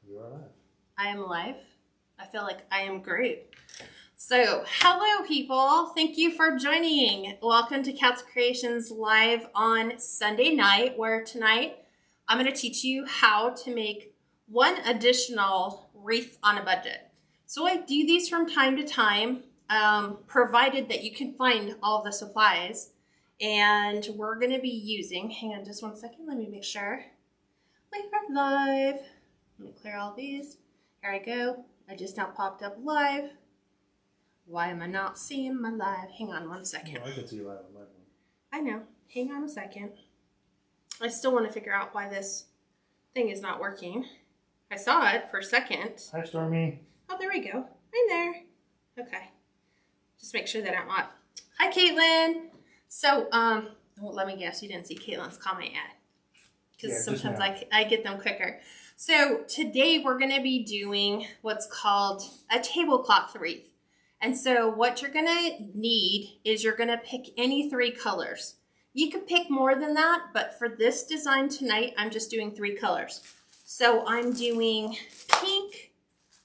You are live. I am live. I feel like I am great. So, hello people. Thank you for joining. Welcome to Kats Creations live on Sunday night, where tonight I'm going to teach you how to make one additional wreath on a budget. So I do these from time to time, provided that you can find all the supplies. And we're going to be using, hang on just one second, let me make sure. We are live. Let me clear all these. Here I go. I just now popped up live. Why am I not seeing my live? Hang on one second. Oh, I can see you live on my phone. I know. Hang on a second. I still want to figure out why this thing is not working. I saw it for a second. Hi, Stormy. Oh, there we go. I'm there. Okay. Just make sure that I'm not. Hi, Caitlin. So, well, let me guess. You didn't see Caitlin's comment yet. Because sometimes I get them quicker. So today we're going to be doing what's called a tablecloth wreath. And so what you're going to need is you're going to pick any 3 colors. You could pick more than that, but for this design tonight, I'm just doing 3 colors. So I'm doing pink,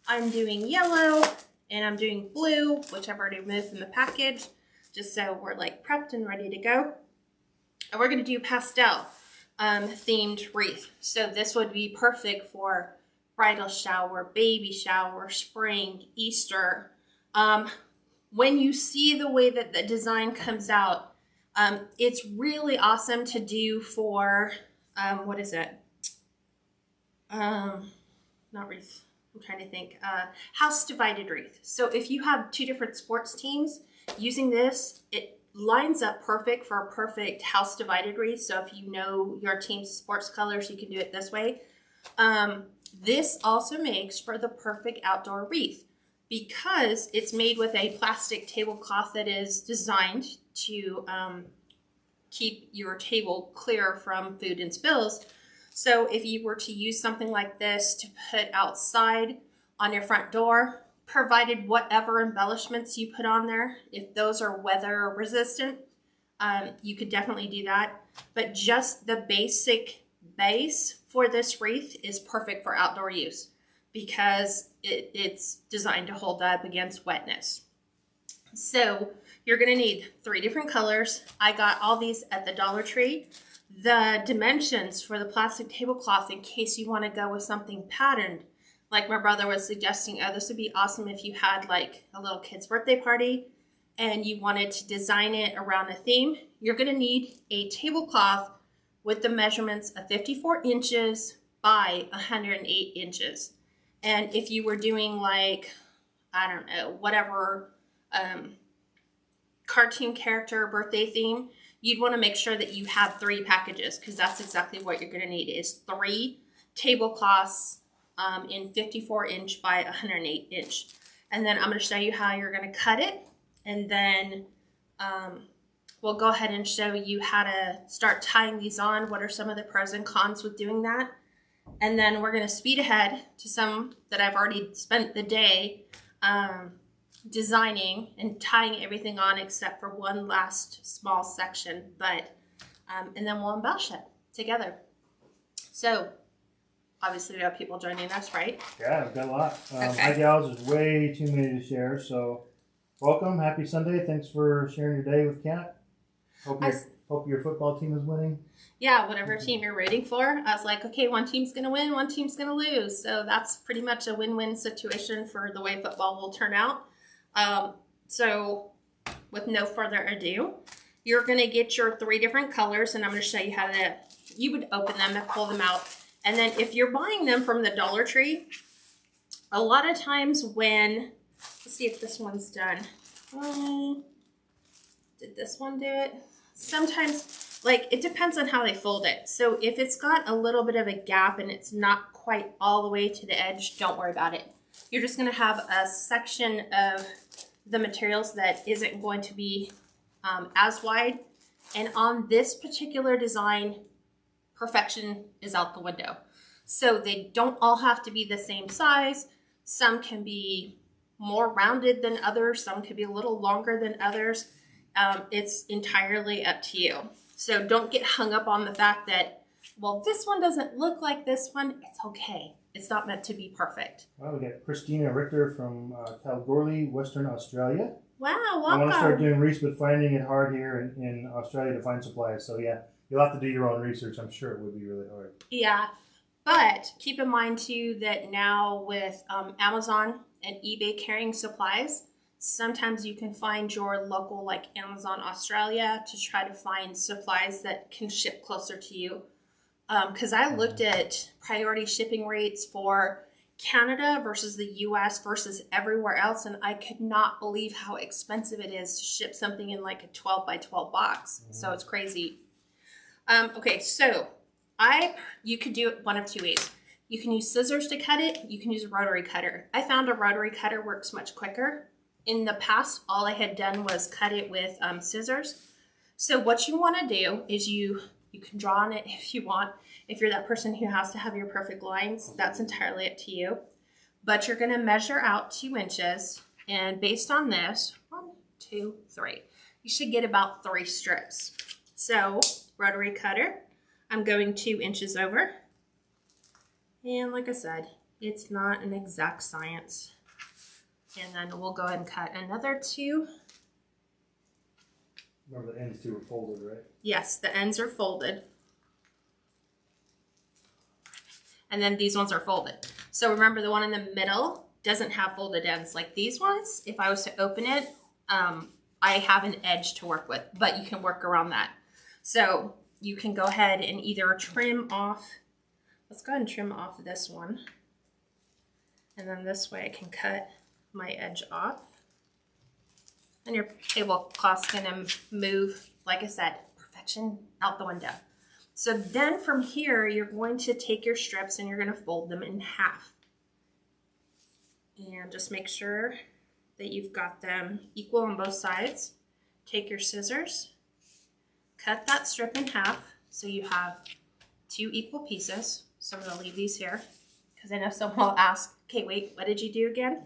I'm doing yellow, and I'm doing blue, which I've already removed from the package, just so we're like prepped and ready to go. And we're going to do pastel themed wreath. So this would be perfect for bridal shower, baby shower, spring, Easter. When you see the way that the design comes out, it's really awesome to do for, what is it? Not wreath. I'm trying to think. House divided wreath. So if you have 2 different sports teams using this, it lines up perfect for a perfect house divided wreath. So if you know your team's sports colors, you can do it this way. This also makes for the perfect outdoor wreath because it's made with a plastic tablecloth that is designed to keep your table clear from food and spills. So if you were to use something like this to put outside on your front door, provided whatever embellishments you put on there, if those are weather resistant, you could definitely do that. But just the basic base for this wreath is perfect for outdoor use because it's designed to hold up against wetness. So you're going to need 3 different colors. I got all these at the Dollar Tree. The dimensions for the plastic tablecloth, in case you want to go with something patterned, like my brother was suggesting, oh, this would be awesome if you had like a little kid's birthday party and you wanted to design it around a theme. You're going to need a tablecloth with the measurements of 54 inches by 108 inches. And if you were doing like, I don't know, whatever cartoon character birthday theme, you'd want to make sure that you have 3 packages because that's exactly what you're going to need is 3 tablecloths in 54 inch by 108 inch. And then I'm going to show you how you're going to cut it. And then we'll go ahead and show you how to start tying these on. What are some of the pros and cons with doing that? And then we're going to speed ahead to some that I've already spent the day designing and tying everything on except for one last small section. But and then we'll embellish it together. So obviously, we have people joining us, right? Yeah, I've got a lot. Okay. Hi, gals. There's way too many to share. So, welcome. Happy Sunday. Thanks for sharing your day with Kat. Hope your football team is winning. Yeah, whatever team you're rooting for. I was like, okay, one team's going to win, one team's going to lose. So that's pretty much a win-win situation for the way football will turn out. So with no further ado, you're going to get your 3 different colors, and I'm going to show you how to, you would open them and pull them out. And then if you're buying them from the Dollar Tree, a lot of times when, let's see if this one's done. Did this one do it? Sometimes, like, it depends on how they fold it. So if it's got a little bit of a gap and it's not quite all the way to the edge, don't worry about it. You're just going to have a section of the materials that isn't going to be as wide. And on this particular design, perfection is out the window. So they don't all have to be the same size. Some can be more rounded than others. Some could be a little longer than others. It's entirely up to you. So don't get hung up on the fact that, well, this one doesn't look like this one. It's okay. It's not meant to be perfect. Well, we got Christina Richter from Kalgoorlie, Western Australia. Wow, welcome. I want to start doing wreaths, but finding it hard here in Australia to find supplies. So yeah, you'll have to do your own research. I'm sure it would be really hard. Yeah, but keep in mind too that now with Amazon and eBay carrying supplies, sometimes you can find your local, like Amazon Australia, to try to find supplies that can ship closer to you. Because I looked at priority shipping rates for Canada versus the US versus everywhere else, and I could not believe how expensive it is to ship something in like a 12 by 12 box. So it's crazy. Okay, so you could do it one of two ways. You can use scissors to cut it. You can use a rotary cutter. I found a rotary cutter works much quicker. In the past, all I had done was cut it with scissors. So what you want to do is you can draw on it if you want. If you're that person who has to have your perfect lines, that's entirely up to you. But you're going to measure out 2 inches. And based on this, 1, 2, 3, you should get about 3 strips. So rotary cutter, I'm going 2 inches over. And like I said, it's not an exact science. And then we'll go ahead and cut another 2. Remember the ends too are folded, right? Yes, the ends are folded. And then these ones are folded. So remember, the one in the middle doesn't have folded ends. Like these ones, if I was to open it, I have an edge to work with, but you can work around that. So you can go ahead and either trim off, let's go ahead and trim off this one. And then this way I can cut my edge off. And your tablecloth's gonna move, like I said, perfection out the window. So then from here, you're going to take your strips and you're gonna fold them in half. And just make sure that you've got them equal on both sides. Take your scissors, cut that strip in half so you have 2 equal pieces. So I'm gonna leave these here because I know someone will ask, okay, wait, what did you do again?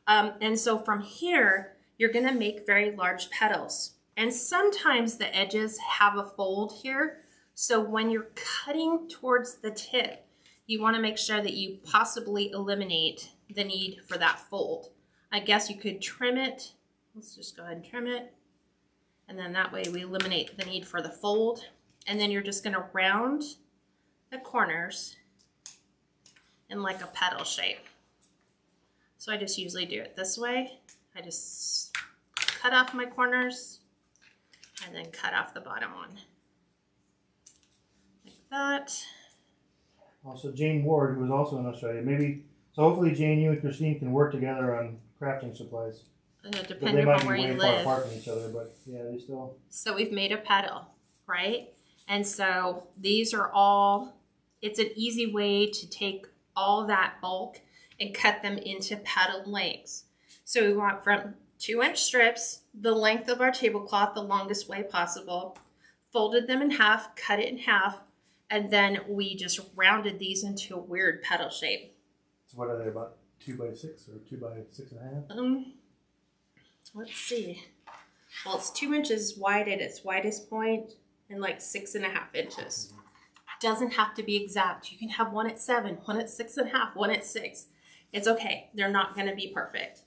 And so from here, you're gonna make very large petals. And sometimes the edges have a fold here. So when you're cutting towards the tip, you wanna make sure that you possibly eliminate the need for that fold. I guess you could trim it. Let's just go ahead and trim it. And then that way we eliminate the need for the fold. And then you're just gonna round the corners in like a petal shape. So I just usually do it this way. I just cut off my corners and then cut off the bottom one. Like that. Also, Jane Ward, who is also in Australia, so hopefully Jane, you and Christine can work together on crafting supplies. Depending on where you live. They might be way far apart from each other, but yeah, they still. So we've made a petal, right? And so these are all, it's an easy way to take all that bulk and cut them into petal lengths. So we want from 2-inch strips, the length of our tablecloth, the longest way possible, folded them in half, cut it in half, and then we just rounded these into a weird petal shape. So what are they, about 2 by 6 or 2 by 6.5? Let's see. Well, it's 2 inches wide at its widest point and like 6.5 inches. Doesn't have to be exact. You can have one at 7, one at 6.5, one at 6. It's okay. They're not going to be perfect.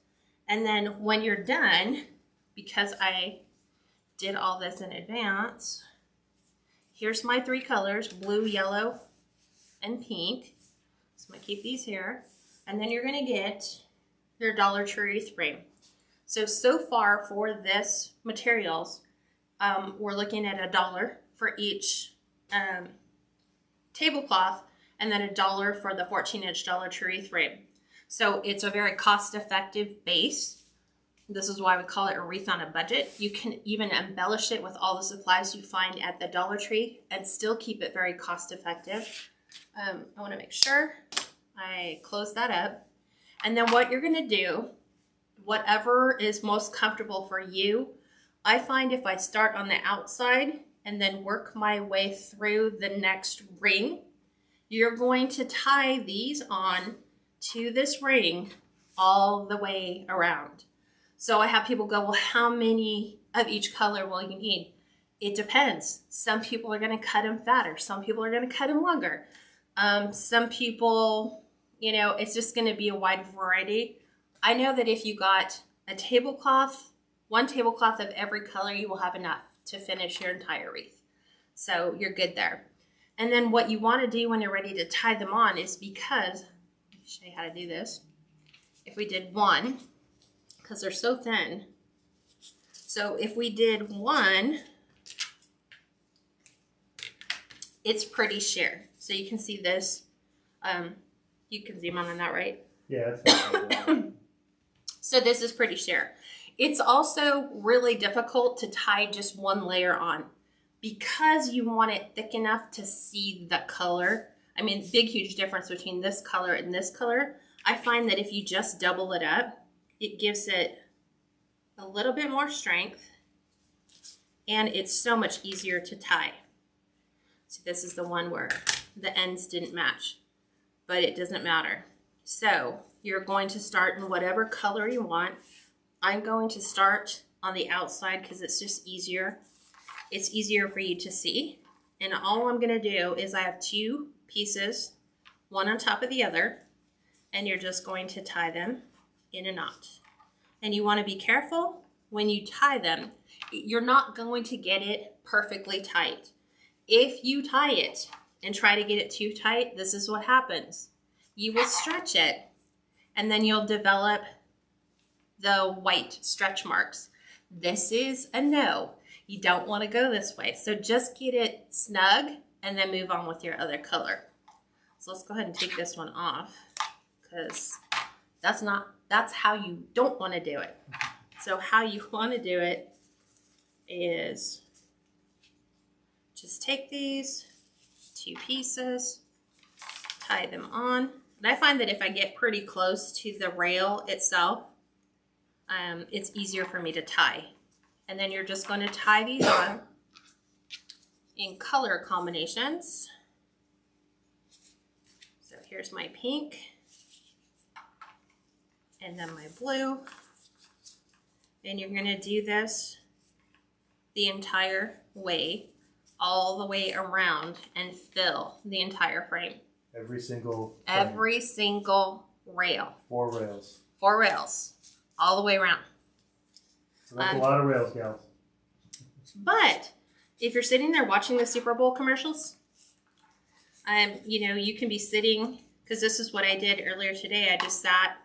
And then when you're done, because I did all this in advance, here's my 3 colors, blue, yellow, and pink. So I'm going to keep these here. And then you're going to get your Dollar Tree Wreath frame. So far for this materials, we're looking at $1 for each tablecloth, and then $1 for the 14-inch Dollar Tree Wreath frame. So it's a very cost-effective base. This is why we call it a wreath on a budget. You can even embellish it with all the supplies you find at the Dollar Tree and still keep it very cost-effective. I want to make sure I close that up. And then what you're going to do, whatever is most comfortable for you, I find if I start on the outside and then work my way through the next ring, you're going to tie these on to this ring all the way around. So I have people go, well, how many of each color will you need? It depends. Some people are going to cut them fatter. Some people are going to cut them longer. Some people You know, it's just going to be a wide variety. I know that if you got a tablecloth, one tablecloth of every color, you will have enough to finish your entire wreath. So you're good there. And then what you want to do when you're ready to tie them on is because, let me show you how to do this. If we did one, because they're so thin. So if we did one, it's pretty sheer. So you can see this. You can zoom on that, right? Yeah, that's fine. So this is pretty sheer. It's also really difficult to tie just one layer on because you want it thick enough to see the color. I mean, big, huge difference between this color and this color. I find that if you just double it up, it gives it a little bit more strength and it's so much easier to tie. So this is the one where the ends didn't match, but it doesn't matter. So you're going to start in whatever color you want. I'm going to start on the outside because it's just easier. It's easier for you to see. And all I'm going to do is I have two pieces, one on top of the other, and you're just going to tie them in a knot. And you want to be careful when you tie them. You're not going to get it perfectly tight. If you tie it and try to get it too tight, this is what happens. You will stretch it, and then you'll develop the white stretch marks. This is a no. You don't want to go this way. So just get it snug and then move on with your other color. So let's go ahead and take this one off because that's how you don't want to do it. So how you want to do it is just take these two pieces, tie them on. And I find that if I get pretty close to the rail itself, it's easier for me to tie. And then you're just going to tie these on in color combinations. So here's my pink, and then my blue. And you're going to do this the entire way, all the way around, and fill the entire frame. Every single rail. 4 rails. 4 rails, all the way around. So that's a lot of rails, gals. But if you're sitting there watching the Super Bowl commercials, you know, you can be sitting, because this is what I did earlier today. I just sat,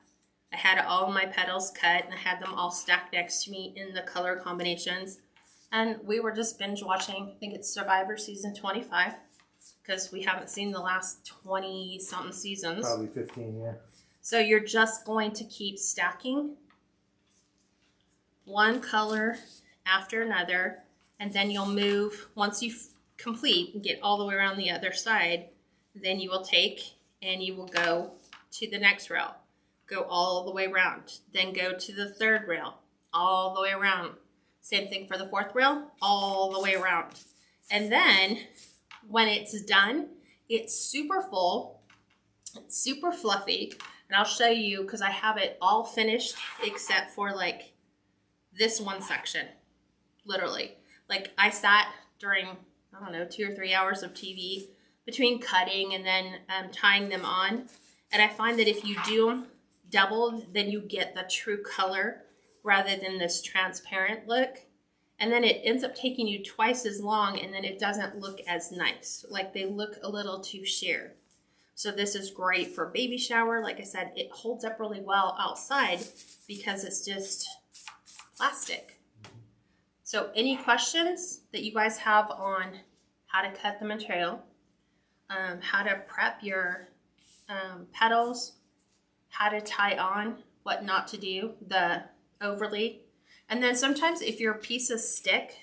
I had all my petals cut, and I had them all stacked next to me in the color combinations. And we were just binge watching, I think it's Survivor season 25, because we haven't seen the last 20-something seasons. Probably 15, yeah. So you're just going to keep stacking one color after another, and then you'll move, once you complete and get all the way around the other side, then you will take and you will go to the next rail, go all the way around, then go to the third rail, all the way around. Same thing for the fourth rail, all the way around. And then when it's done, it's super full, it's super fluffy, and I'll show you because I have it all finished except for like this one section, literally. Like I sat during, I don't know, 2 or 3 hours of TV between cutting and then tying them on. And I find that if you do them doubled, then you get the true color rather than this transparent look. And then it ends up taking you twice as long, and then it doesn't look as nice. Like they look a little too sheer. So this is great for baby shower. Like I said, it holds up really well outside because it's just plastic. So any questions that you guys have on how to cut the material, how to prep your petals, how to tie on, what not to do, the overlay. And then sometimes if your pieces stick,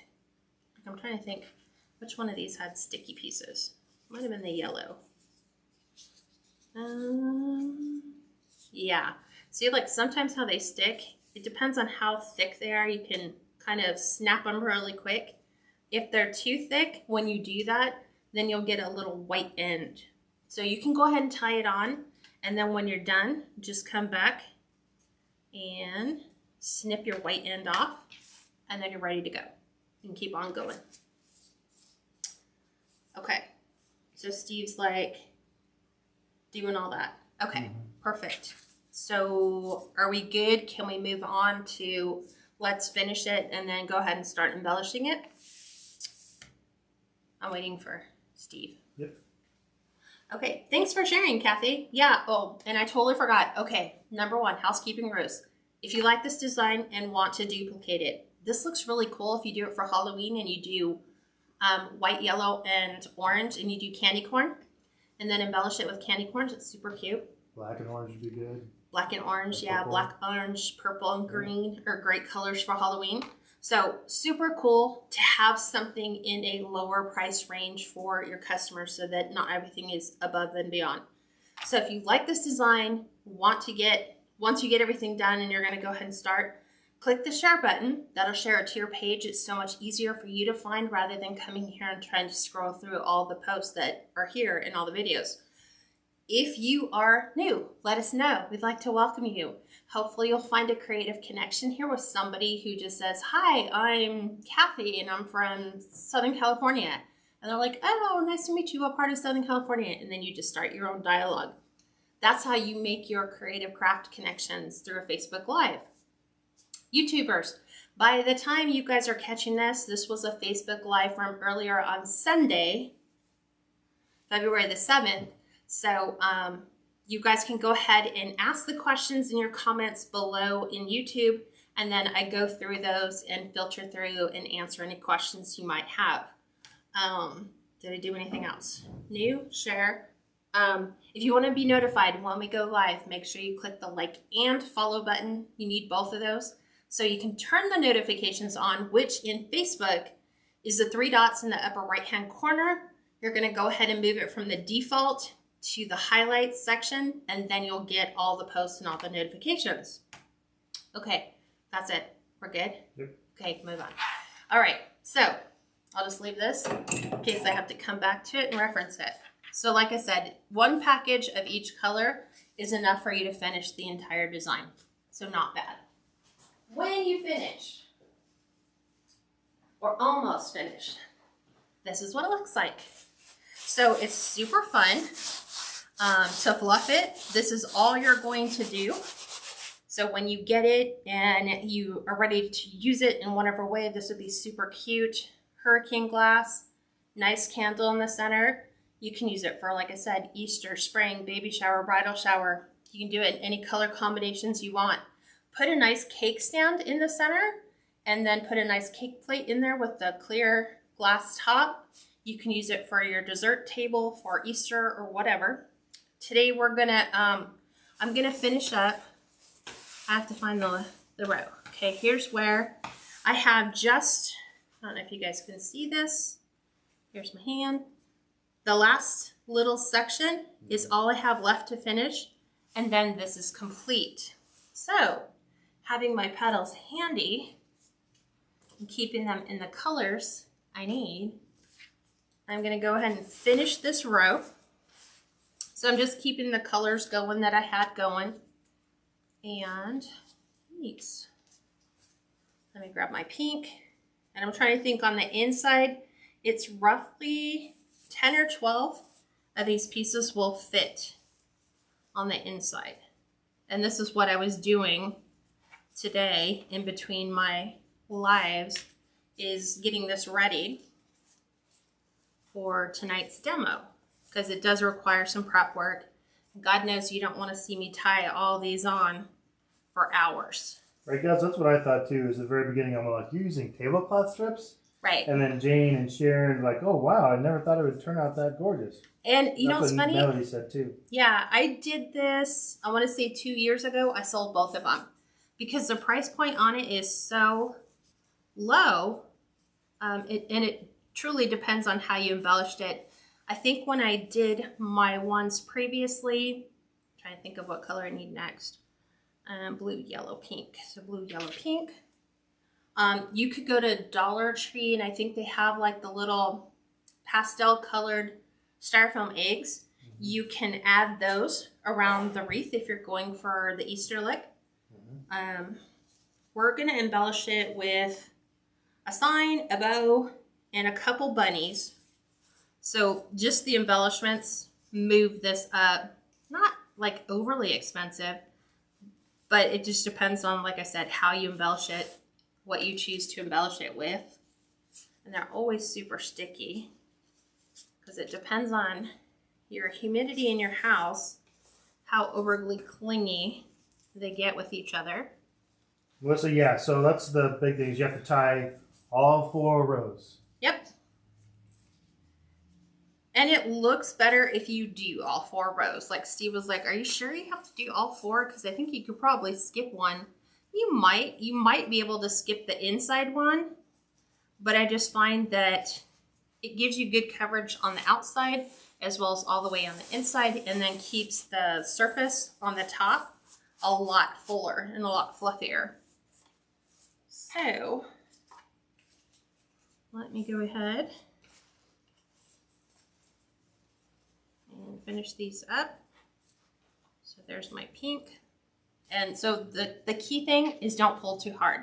I'm trying to think which one of these had sticky pieces. Might have been the yellow. Yeah. See, like sometimes how they stick, it depends on how thick they are. You can kind of snap them really quick. If they're too thick, when you do that, then you'll get a little white end. So you can go ahead and tie it on, and then when you're done, just come back and snip your white end off, and then you're ready to go. You can keep on going. Okay, so Steve's like doing all that. Okay, perfect. So are we good? Can we move on to let's finish it and then go ahead and start embellishing it? I'm waiting for Steve. Yep. Okay, thanks for sharing, Kathy. Yeah, oh, and I totally forgot. Okay, number one, housekeeping rules. If you like this design and want to duplicate it, this looks really cool if you do it for Halloween and you do white, yellow, and orange, and you do candy corn, and then embellish it with candy corns. It's super cute. Black and orange would be good. Black and orange, Or yeah, purple. black, orange, purple, and green are great colors for Halloween. So super cool to have something in a lower price range for your customers so that not everything is above and beyond. So if you like this design, once you get everything done and you're going to go ahead and start, click the share button. That'll share it to your page. It's so much easier for you to find rather than coming here and trying to scroll through all the posts that are here and all the videos. If you are new, let us know. We'd like to welcome you. Hopefully you'll find a creative connection here with somebody who just says, hi, I'm Kathy and I'm from Southern California. And they're like, oh, nice to meet you, what part of Southern California? And then you just start your own dialogue. That's how you make your creative craft connections through a Facebook Live. YouTubers, by the time you guys are catching this was a Facebook Live from earlier on Sunday, February the 7th. So you guys can go ahead and ask the questions in your comments below in YouTube, and then I go through those and filter through and answer any questions you might have. Did I do anything else? New, share. If you want to be notified when we go live, make sure you click the like and follow button. You need both of those. So you can turn the notifications on, which in Facebook is the 3 dots in the upper right-hand corner. You're going to go ahead and move it from the default to the highlights section, and then you'll get all the posts and all the notifications. Okay, that's it. We're good? Yep. Okay, move on. All right, so I'll just leave this in case I have to come back to it and reference it. So like I said, 1 package of each color is enough for you to finish the entire design. So not bad. When you finish, or almost finished, this is what it looks like. So it's super fun to fluff it. This is all you're going to do. So when you get it and you are ready to use it in whatever way, this would be super cute. Hurricane glass, nice candle in the center. You can use it for, like I said, Easter, spring, baby shower, bridal shower. You can do it in any color combinations you want. Put a nice cake stand in the center and then put a nice cake plate in there with the clear glass top. You can use it for your dessert table for Easter or whatever. Today we're gonna, I'm gonna finish up. I have to find the row. Okay, here's where I have just, I don't know if you guys can see this. Here's my hand. The last little section is all I have left to finish, and then this is complete. So, having my petals handy and keeping them in the colors I need, I'm going to go ahead and finish this row. So I'm just keeping the colors going that I had going. And these. Let me grab my pink. And I'm trying to think on the inside, it's roughly 10 or 12 of these pieces will fit on the inside. And this is what I was doing today in between my lives, is getting this ready for tonight's demo, because it does require some prep work. God knows you don't want to see me tie all these on for hours. Right, guys, that's what I thought too. Is the very beginning, I'm like, you're using tablecloth strips? Right. And then Jane and Sharon like, oh wow, I never thought it would turn out that gorgeous. And you know what's funny? Melody said too. Yeah, I did this, I want to say 2 years ago. I sold both of them because the price point on it is so low. It truly depends on how you embellished it. I think when I did my ones previously, I'm trying to think of what color I need next. Blue, yellow, pink. So blue, yellow, pink. You could go to Dollar Tree, and I think they have like the little pastel colored styrofoam eggs. You can add those around the wreath if you're going for the Easter lick. We're going to embellish it with a sign, a bow, and a couple bunnies. So just the embellishments move this up, not like overly expensive, but it just depends on, like I said, how you embellish it, what you choose to embellish it with. And they're always super sticky because it depends on your humidity in your house, how overly clingy they get with each other. Melissa, yeah, so that's the big thing is you have to tie all 4 rows. Yep. And it looks better if you do all 4 rows. Like Steve was like, are you sure you have to do all 4? Because I think you could probably skip one. You might be able to skip the inside one, but I just find that it gives you good coverage on the outside as well as all the way on the inside, and then keeps the surface on the top a lot fuller and a lot fluffier. So let me go ahead and finish these up. So there's my pink. And so the key thing is don't pull too hard.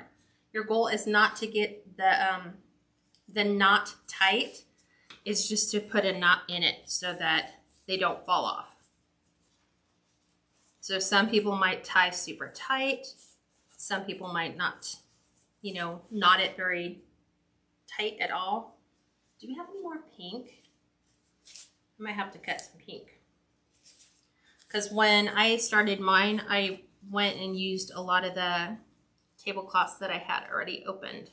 Your goal is not to get the knot tight. It's just to put a knot in it so that they don't fall off. So some people might tie super tight. Some people might not, you know, knot it very tight at all. Do we have any more pink? I might have to cut some pink. Because when I started mine, I went and used a lot of the tablecloths that I had already opened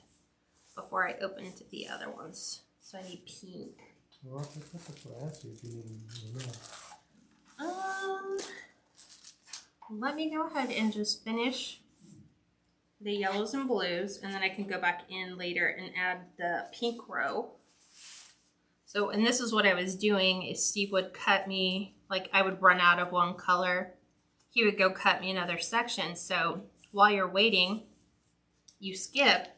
before I opened the other ones. So I need pink. Well, that's what I asked you if you need more. Let me go ahead and just finish the yellows and blues, and then I can go back in later and add the pink row. So, and this is what I was doing, is Steve would cut me, like I would run out of one color. He would go cut me another section. So while you're waiting, you skip.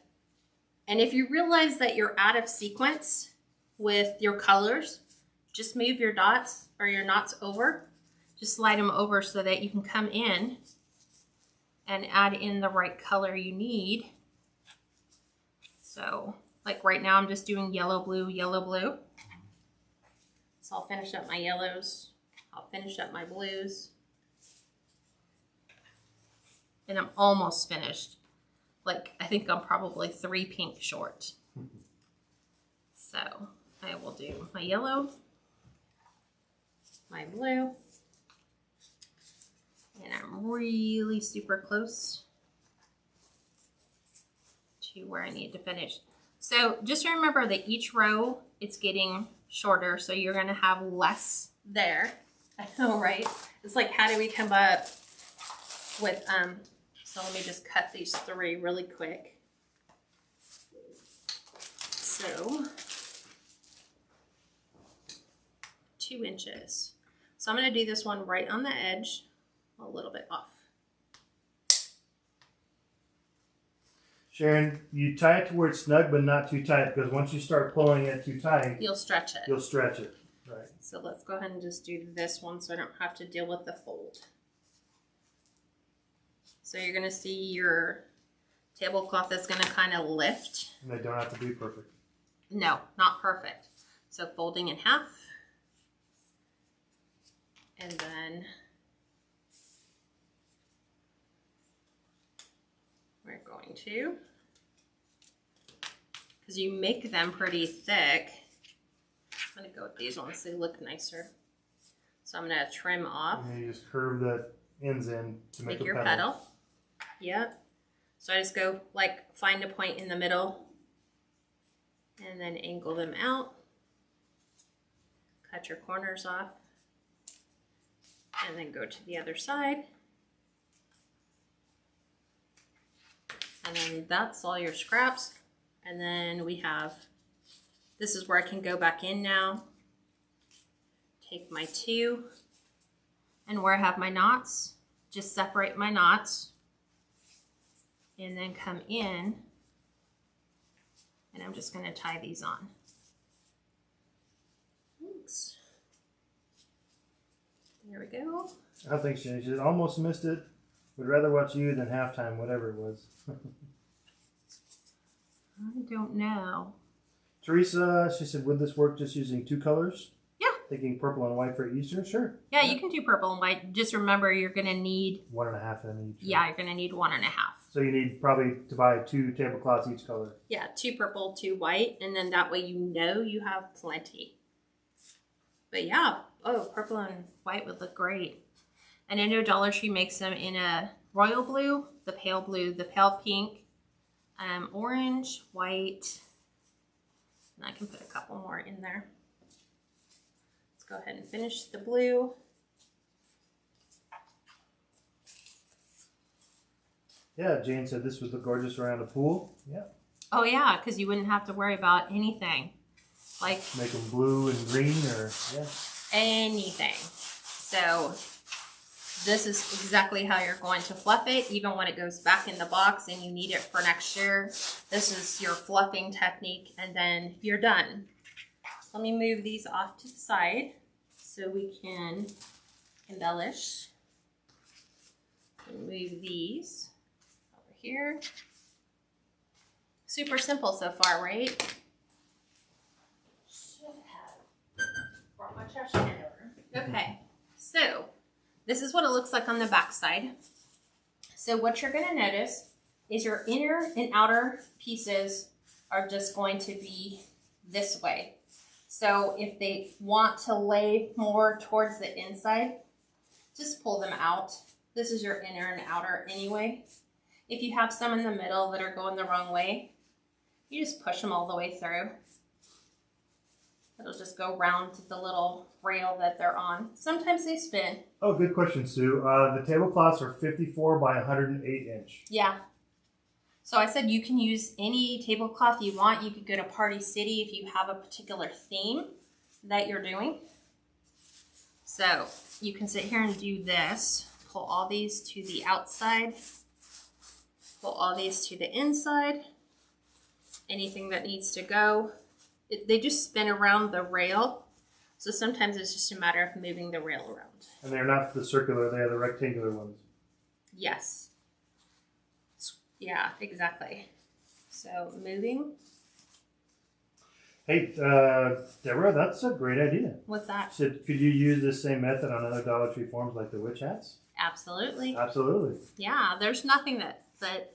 And if you realize that you're out of sequence with your colors, just move your dots or your knots over. Just slide them over so that you can come in and add in the right color you need. So like right now I'm just doing yellow, blue, yellow, blue. So I'll finish up my yellows. I'll finish up my blues. And I'm almost finished. Like I think I'm probably 3 pink short. So I will do my yellow, my blue, and I'm really super close to where I need to finish. So just remember that each row it's getting shorter, so you're gonna have less there. I know, right? It's like, how do we come up with, so let me just cut these 3 really quick. So 2 inches. So I'm going to do this one right on the edge, a little bit off. Sharon, you tie it to where it's snug, but not too tight, because once you start pulling it too tight, you'll stretch it. You'll stretch it, right? So let's go ahead and just do this one so I don't have to deal with the fold. So you're going to see your tablecloth is going to kind of lift. And they don't have to be perfect. No, not perfect. So folding in half. And then we're going to, because you make them pretty thick, I'm going to go with these ones, they look nicer. So I'm going to trim off. And then you just curve the ends in to make your a petal. Yep. So I just go like find a point in the middle and then angle them out. Cut your corners off. And then go to the other side. And then that's all your scraps. And then we have, this is where I can go back in now. Take my 2, and where I have my knots, just separate my knots. And then come in, and I'm just going to tie these on. Thanks. There we go. I think she almost missed it. Would rather watch you than halftime, whatever it was. I don't know. Teresa, she said, would this work just using 2 colors? Yeah, Thinking purple and white for Easter? Sure. Yeah, you can do purple and white. Just remember, you're going to need 1.5 in each. Yeah, you're going to need 1.5. So you need probably to buy 2 tablecloths each color. Yeah, 2 purple, 2 white, and then that way you know you have plenty. But yeah, purple and white would look great. And I know Dollar Tree makes them in a royal blue, the pale pink, orange, white, and I can put a couple more in there. Let's go ahead and finish the blue. Yeah, Jane said this would look gorgeous around a pool. Yeah. Oh yeah, because you wouldn't have to worry about anything. Like make them blue and green or anything. So this is exactly how you're going to fluff it, even when it goes back in the box and you need it for next year. This is your fluffing technique, and then you're done. Let me move these off to the side so we can embellish. Move these over here. Super simple so far, right? Should have brought my trash can over. Okay, so this is what it looks like on the back side. So what you're going to notice is your inner and outer pieces are just going to be this way. So if they want to lay more towards the inside, just pull them out. This is your inner and outer anyway. If you have some in the middle that are going the wrong way, you just push them all the way through. It'll just go round the little rail that they're on. Sometimes they spin. Oh, good question, Sue. The tablecloths are 54 by 108 inch. Yeah. So I said you can use any tablecloth you want. You could go to Party City if you have a particular theme that you're doing. So you can sit here and do this. Pull all these to the outside. Pull all these to the inside. Anything that needs to go. They just spin around the rail. So sometimes it's just a matter of moving the rail around. And they're not the circular, they are the rectangular ones. Yes. Yeah, exactly. So moving. Hey, Deborah, that's a great idea. What's that? So could you use this same method on other Dollar Tree forms like the witch hats? Absolutely. Absolutely. Yeah, there's nothing that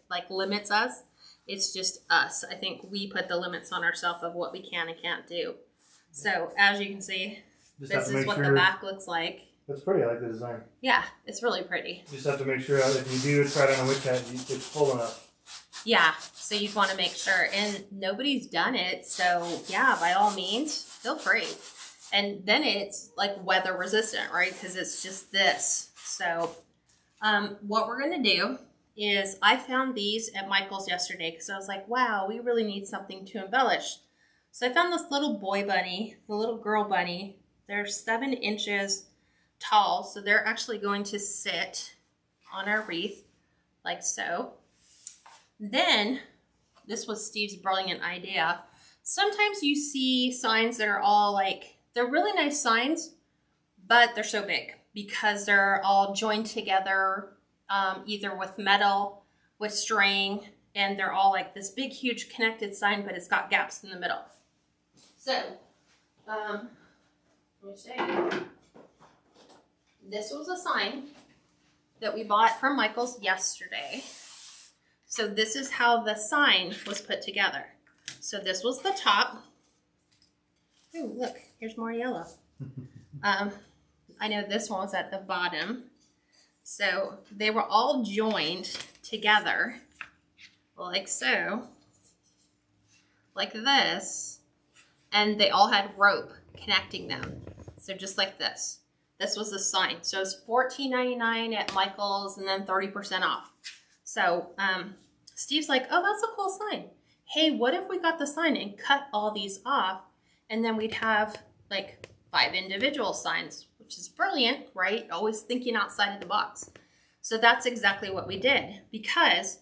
like limits us. It's just us. I think we put the limits on ourselves of what we can and can't do. So as you can see, this is what the back looks like. That's pretty. I like the design. Yeah, it's really pretty. You just have to make sure if you do try it on a witch hat, it's full enough. Yeah, so you'd want to make sure. And nobody's done it, so yeah, by all means, feel free. And then it's like weather resistant, right? Because it's just this. So what we're going to do is I found these at Michael's yesterday because I was like, wow, we really need something to embellish. So I found this little boy bunny, the little girl bunny. They're 7 inches tall, so they're actually going to sit on our wreath like so. Then, this was Steve's brilliant idea. Sometimes you see signs that are all like, they're really nice signs, but they're so big because they're all joined together either with metal, with string, and they're all like this big, huge connected sign, but it's got gaps in the middle. So, let me show you. This was a sign that we bought from Michael's yesterday. So this is how the sign was put together. So this was the top. Ooh, look, here's more yellow. I know this one was at the bottom. So they were all joined together like so, like this, and they all had rope connecting them. So just like this. This was the sign. So it's $14.99 at Michael's and then 30% off. So Steve's like, oh, that's a cool sign. Hey, what if we got the sign and cut all these off and then we'd have like 5 individual signs, which is brilliant, right? Always thinking outside of the box. So that's exactly what we did because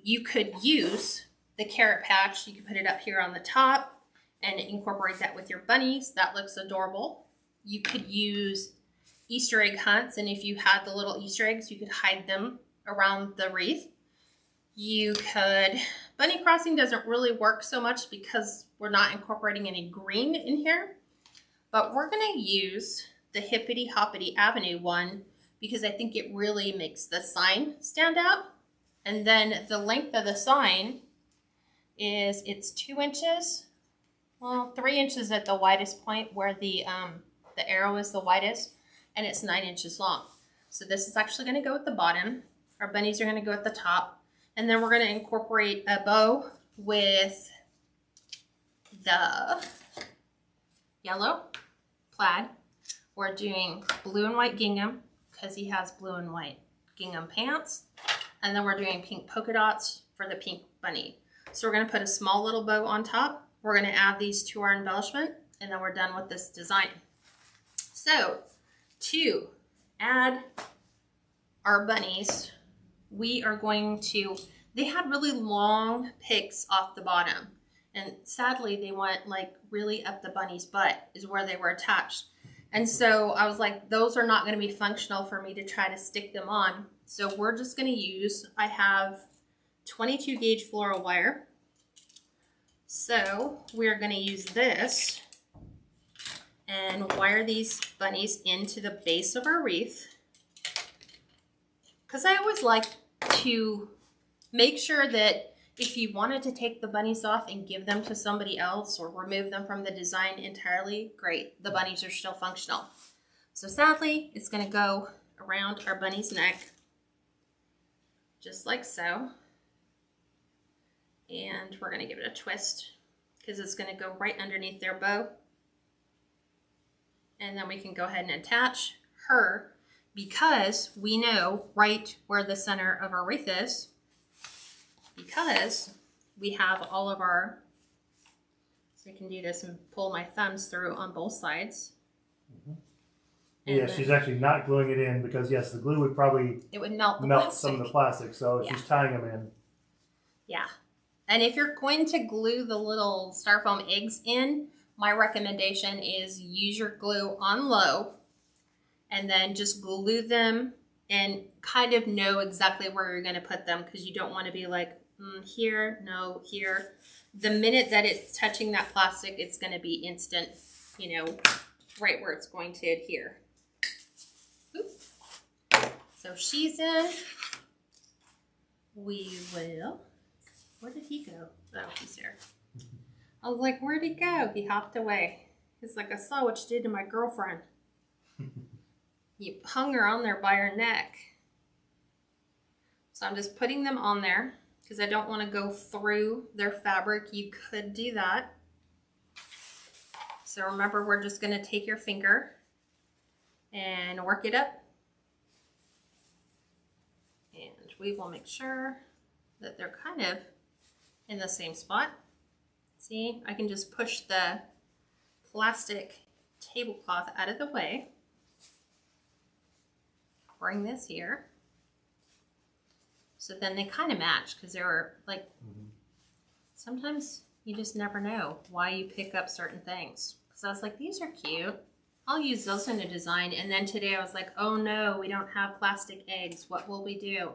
you could use the carrot patch. You could put it up here on the top and incorporate that with your bunnies. That looks adorable. You could use Easter egg hunts, and if you had the little Easter eggs, you could hide them around the wreath. You could, bunny crossing doesn't really work so much because we're not incorporating any green in here. But we're going to use the Hippity Hoppity Avenue one because I think it really makes the sign stand out. And then the length of the sign is, it's 2 inches, well, 3 inches at the widest point where the arrow is the widest, and it's 9 inches long. So this is actually going to go at the bottom. Our bunnies are going to go at the top. And then we're going to incorporate a bow with the yellow plaid. We're doing blue and white gingham because he has blue and white gingham pants. And then we're doing pink polka dots for the pink bunny. So we're going to put a small little bow on top. We're going to add these to our embellishment, and then we're done with this design. So to add our bunnies, we are going to, they had really long picks off the bottom. And sadly, they went like really up the bunny's butt is where they were attached. And so I was like, those are not going to be functional for me to try to stick them on. So we're just going to use, I have 22 gauge floral wire. So we're going to use this and wire these bunnies into the base of our wreath. Because I always like to make sure that if you wanted to take the bunnies off and give them to somebody else or remove them from the design entirely, great. The bunnies are still functional. So sadly, it's going to go around our bunny's neck, just like so. And we're going to give it a twist because it's going to go right underneath their bow. And then we can go ahead and attach her because we know right where the center of our wreath is, because we have all of our, so we can do this and pull my thumbs through on both sides. Yeah, she's actually not gluing it in because yes, the glue would probably it would melt some of the plastic. So she's tying them in. Yeah. And if you're going to glue the little styrofoam eggs in, my recommendation is use your glue on low and then just glue them and kind of know exactly where you're going to put them because you don't want to be like, here, no, here. The minute that it's touching that plastic, it's going to be instant, you know, right where it's going to adhere. Oops. So she's in. We will. Where did he go? Oh, he's there. I was like, where'd he go? He hopped away. He's like, I saw what you did to my girlfriend. You hung her on there by her neck. So I'm just putting them on there because I don't want to go through their fabric. You could do that. So remember, we're just going to take your finger and work it up. And we will make sure that they're kind of in the same spot. See, I can just push the plastic tablecloth out of the way. Bring this here. So then they kind of match because they're like, sometimes you just never know why you pick up certain things. So I was like, these are cute. I'll use those in a design. And then today I was like, oh no, we don't have plastic eggs. What will we do?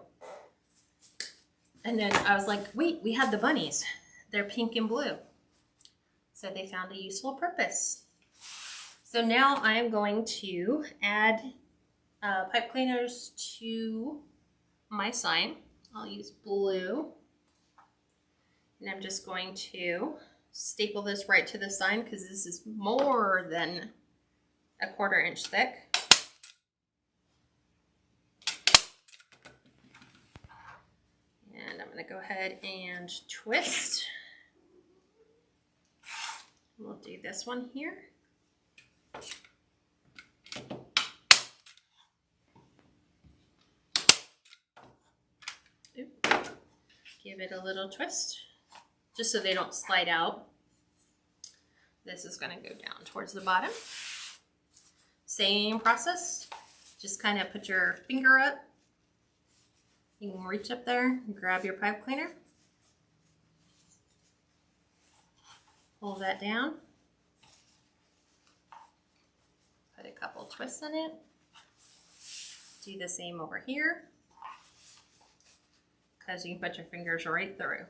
And then I was like, wait, we have the bunnies. They're pink and blue. So they found a useful purpose. So now I am going to add pipe cleaners to my sign. I'll use blue. And I'm just going to staple this right to the sign because this is more than a 1/4 inch thick. And I'm going to go ahead and twist. We'll do this one here. Give it a little twist, just so they don't slide out. This is going to go down towards the bottom. Same process, just kind of put your finger up. You can reach up there and grab your pipe cleaner. Pull that down. Put a couple twists in it. Do the same over here, because you can put your fingers right through.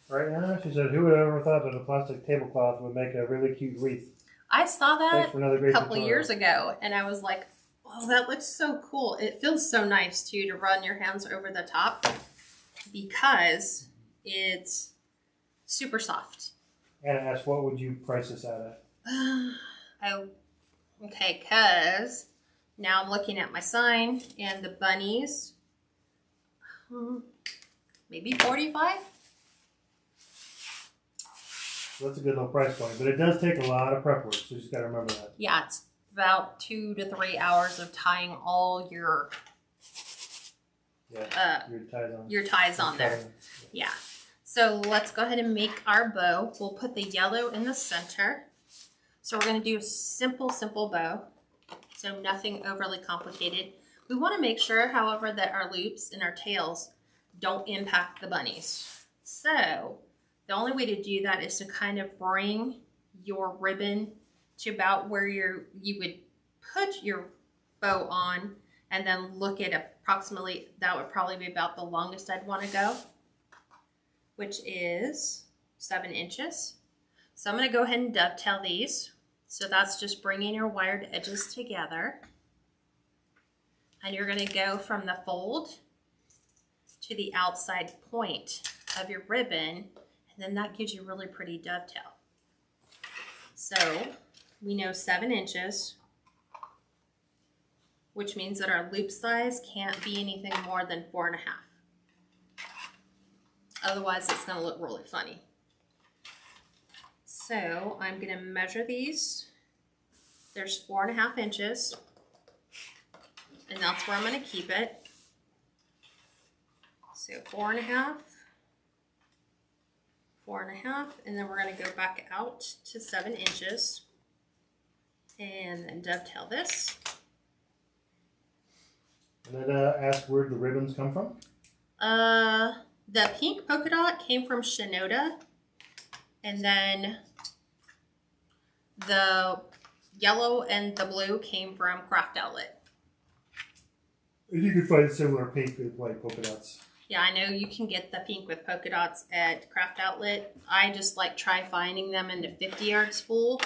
Right now, she said, who would have ever thought that a plastic tablecloth would make a really cute wreath? I saw that a couple years ago, and I was like, oh, that looks so cool. It feels so nice, too, to run your hands over the top because it's super soft. And I asked, what would you price this out at? Oh, okay, because now I'm looking at my sign, and the Bunnies, maybe 45. So that's a good little price point, but it does take a lot of prep work, so you just got to remember that. Yeah, it's about 2 to 3 hours of tying all your ties on there. Yeah. So let's go ahead and make our bow. We'll put the yellow in the center. So we're going to do a simple bow. So nothing overly complicated. We want to make sure, however, that our loops and our tails don't impact the bunnies. So the only way to do that is to kind of bring your ribbon to about where you would put your bow on, and then look at approximately, that would probably be about the longest I'd want to go, which is 7 inches. So I'm going to go ahead and dovetail these. So that's just bringing your wired edges together. And you're going to go from the fold to the outside point of your ribbon, and then that gives you a really pretty dovetail. So we know 7 inches, which means that our loop size can't be anything more than 4.5. Otherwise, it's going to look really funny. So I'm going to measure these. There's 4.5 inches, and that's where I'm going to keep it. So 4.5, 4.5, and then we're going to go back out to 7 inches, and then dovetail this. And then ask where the ribbons come from. The pink polka dot came from Shinoda, and then the yellow and the blue came from Craft Outlet. And you can find similar pink with white polka dots. Yeah, I know you can get the pink with polka dots at Craft Outlet. I just like try finding them in the 50-yard spool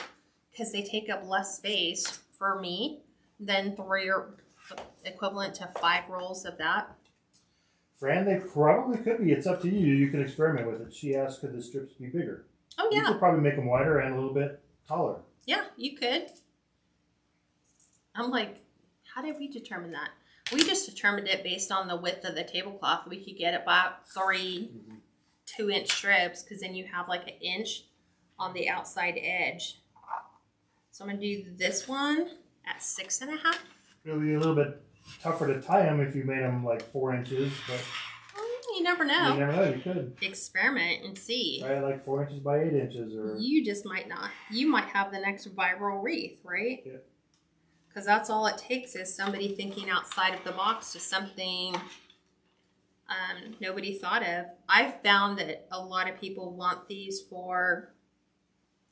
because they take up less space for me than 3 or equivalent to 5 rolls of that. Fran, they probably could be. It's up to you. You can experiment with it. She asked, could the strips be bigger? Oh, yeah. You could probably make them wider and a little bit taller. Yeah, you could. I'm like, how did we determine that? We just determined it based on the width of the tablecloth. We could get about 3 2-inch strips, because then you have like 1 inch on the outside edge. So I'm going to do this one at 6.5. It'll be a little bit tougher to tie them if you made them like 4 inches, but you never know. You never know. You could experiment and see. Try like 4 inches by 8 inches, or you just might not. You might have the next viral wreath, right? Yeah. Because that's all it takes is somebody thinking outside of the box to something nobody thought of. I've found that a lot of people want these for,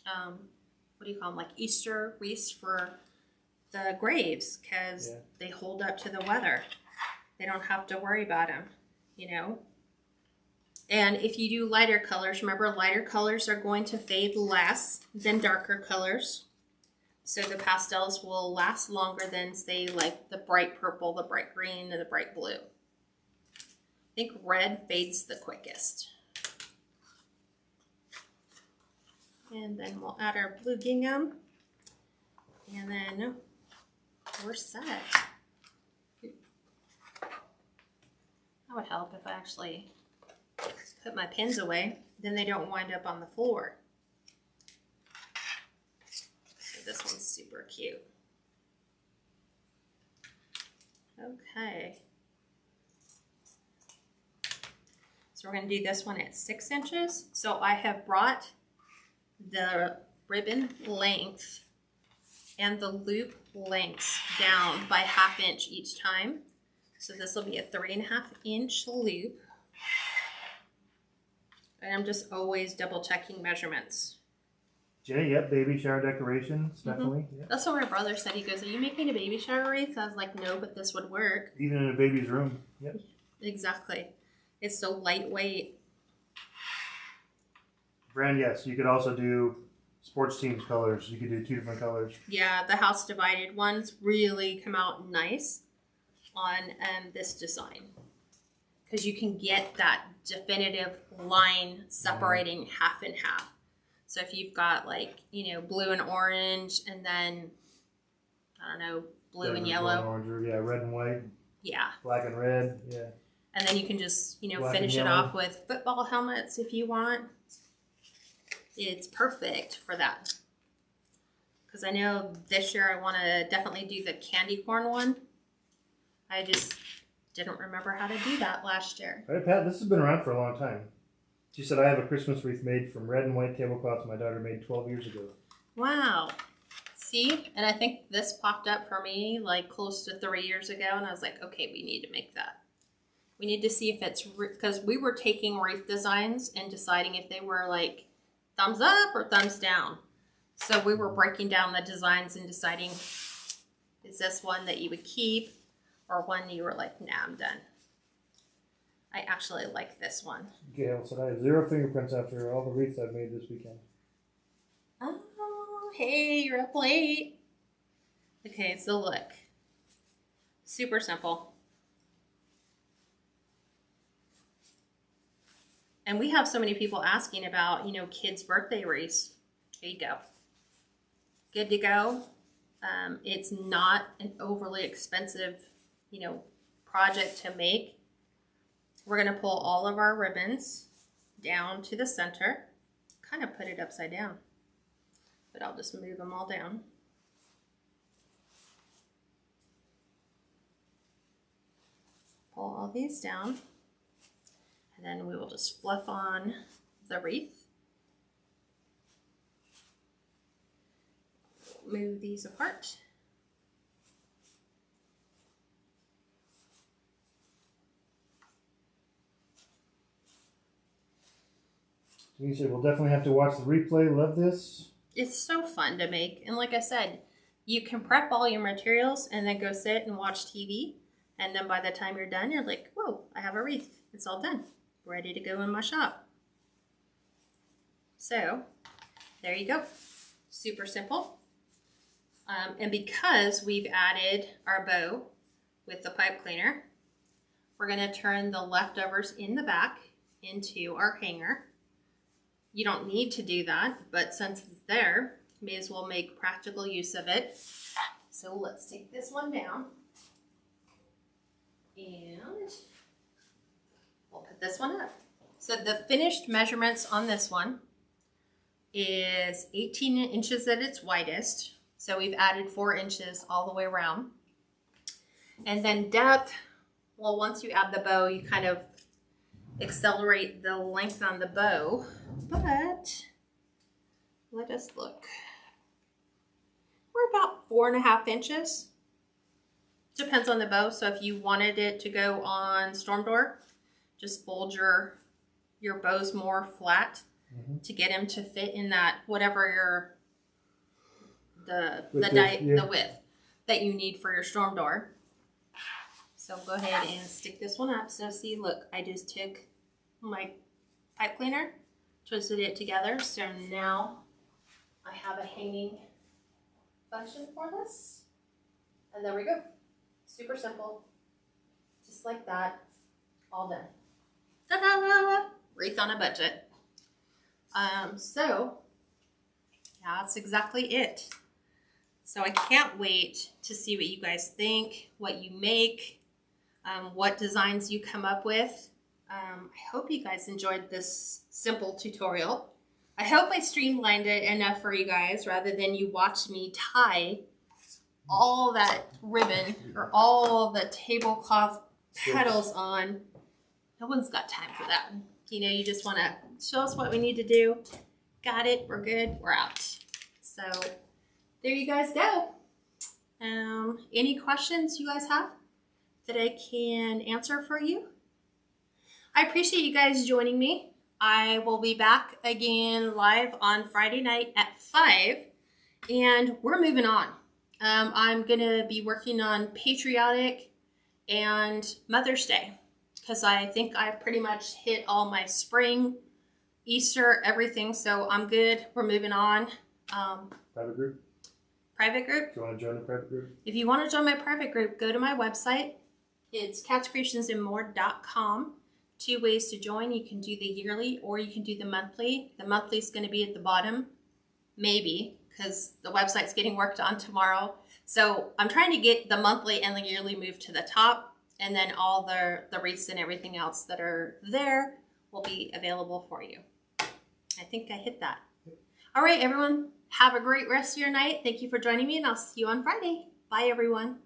what do you call them, like Easter wreaths for the graves, because they hold up to the weather. They don't have to worry about them, you know. And if you do lighter colors, remember lighter colors are going to fade less than darker colors. So the pastels will last longer than, say, like the bright purple, the bright green, and the bright blue. I think red fades the quickest. And then we'll add our blue gingham. And then we're set. That would help if I actually put my pins away. Then they don't wind up on the floor. This one's super cute. Okay. So we're going to do this one at 6 inches. So I have brought the ribbon length and the loop lengths down by 1/2 inch each time. So this will be a 3.5 inch loop. And I'm just always double checking measurements. Jenny, yep, baby shower decorations, definitely. Yep. That's what my brother said. He goes, are you making a baby shower wreath? I was like, no, but this would work. Even in a baby's room. Yep. Exactly. It's so lightweight. Brand, yes. You could also do sports teams colors. You could do 2 different colors. Yeah, the house divided ones really come out nice on this design. Because you can get that definitive line separating half and half. So if you've got like, you know, blue and orange and then, I don't know, blue and yellow. Orange, or, yeah, red and white. Yeah. Black and red, yeah. And then you can just, you know, Black finish it off with football helmets if you want. It's perfect for that. Because I know this year I want to definitely do the candy corn one. I just didn't remember how to do that last year. All right, Pat, this has been around for a long time. She said, I have a Christmas wreath made from red and white tablecloths my daughter made 12 years ago. Wow. See? And I think this popped up for me like close to 3 years ago. And I was like, okay, we need to make that. We need to see if it's, because we were taking wreath designs and deciding if they were like thumbs up or thumbs down. So we were breaking down the designs and deciding, is this one that you would keep or one you were like, nah, I'm done. I actually like this one. Gail said, I have 0 fingerprints after all the wreaths I've made this weekend. Oh, hey, you're up late. Okay, so look. Super simple. And we have so many people asking about, you know, kids' birthday wreaths. There you go. Good to go. It's not an overly expensive, you know, project to make. We're going to pull all of our ribbons down to the center. Kind of put it upside down. But I'll just move them all down. Pull all these down. And then we will just fluff on the wreath. Move these apart. You said we'll definitely have to watch the replay. Love this. It's so fun to make. And like I said, you can prep all your materials and then go sit and watch TV. And then by the time you're done, you're like, whoa, I have a wreath. It's all done. Ready to go in my shop. So there you go. Super simple. And because we've added our bow with the pipe cleaner, we're going to turn the leftovers in the back into our hanger. You don't need to do that, but since it's there, may as well make practical use of it. So let's take this one down. And we'll put this one up. So the finished measurements on this one is 18 inches at its widest. So we've added 4 inches all the way around. And then depth, well, once you add the bow, you kind of accelerate the length on the bow. But let us look. We're about 4.5 inches. Depends on the bow. So if you wanted it to go on storm door, just fold your bows more flat to get them to fit in that whatever the width that you need for your storm door. So go ahead and stick this one up. So see, look, I just took my pipe cleaner, twisted it together. So now I have a hanging function for this. And there we go. Super simple. Just like that. All done. Ta-da! Wreath on a budget. So yeah, that's exactly it. So I can't wait to see what you guys think, what you make, what designs you come up with. I hope you guys enjoyed this simple tutorial. I hope I streamlined it enough for you guys rather than you watch me tie all that ribbon or all the tablecloth petals on. No one's got time for that. You know, you just want to show us what we need to do. Got it. We're good. We're out. So there you guys go. Any questions you guys have that I can answer for you? I appreciate you guys joining me. I will be back again live on Friday night at 5, and we're moving on. I'm going to be working on patriotic and Mother's Day because I think I pretty much hit all my spring Easter, everything. So I'm good. We're moving on. Private group? Private group? Do you want to join the private group? If you want to join my private group, go to my website. It's KatsCreationsNMore.com. 2 ways to join. You can do the yearly or you can do the monthly. The monthly is going to be at the bottom, maybe, because the website's getting worked on tomorrow. So I'm trying to get the monthly and the yearly moved to the top, and then all the wreaths and everything else that are there will be available for you. I think I hit that. All right, everyone. Have a great rest of your night. Thank you for joining me, and I'll see you on Friday. Bye, everyone.